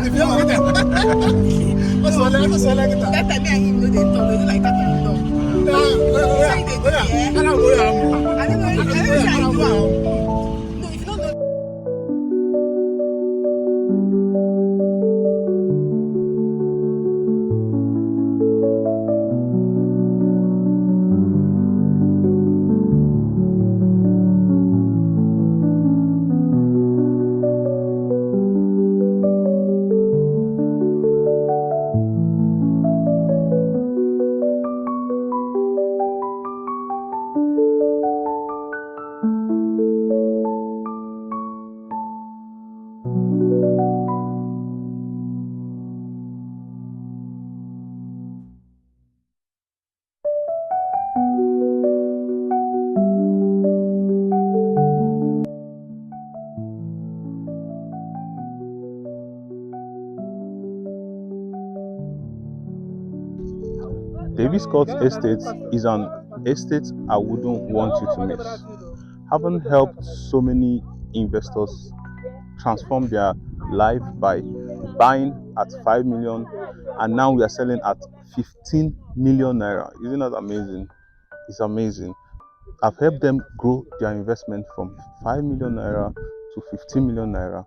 If you want that, what's all that? That time I him no dey talk, they do like that and talk. Say they do here. I don't know. No, if you don't know. Davis Court Estate is an estate I wouldn't want you to miss. Having helped so many investors transform their life by buying at 5 million and now we are selling at 15 million naira. Isn't that amazing? It's amazing. I've helped them grow their investment from 5 million naira to 15 million naira,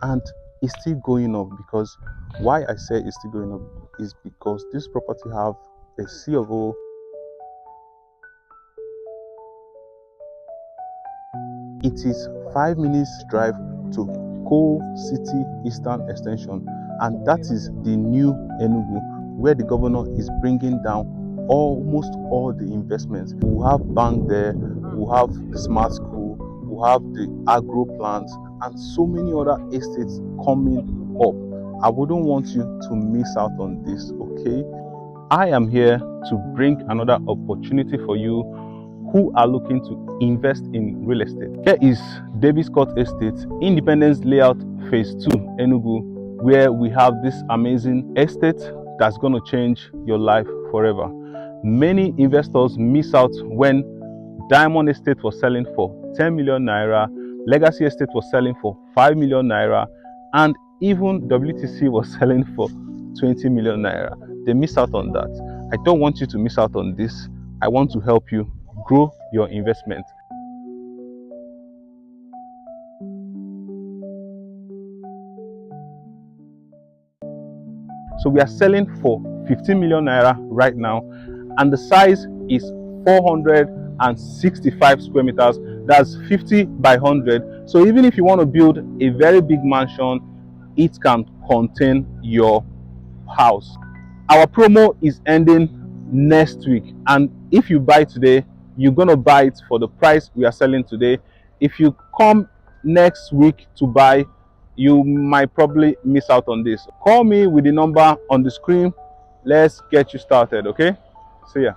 and it's still going up. Because why I say it's still going up is because this property have a C of O. It is 5 minutes drive to Coal City Eastern Extension, and that is the new Enugu, where the governor is bringing down almost all the investments. We'll have bank there, we'll have the smart school, we'll have the agro plants, and so many other estates coming up. I wouldn't want you to miss out on this, okay? I am here to bring another opportunity for you who are looking to invest in real estate. Here is Davis Court Estate, Independence Layout Phase 2, Enugu, where we have this amazing estate that's going to change your life forever. Many investors miss out when Diamond Estate was selling for 10 million naira, Legacy Estate was selling for 5 million naira, and even WTC was selling for 20 million naira. They miss out on that. I don't want you to miss out on this. I want to help you grow your investment. So we are selling for 15 million naira right now, and the size is 465 square meters. That's 50 by 100. So even if you want to build a very big mansion, it can contain your house. Our promo is ending next week, and if you buy today, you're gonna buy it for the price we are selling today. If you come next week to buy, you might probably miss out on this. Call me with the number on the screen. Let's get you started, okay? See ya.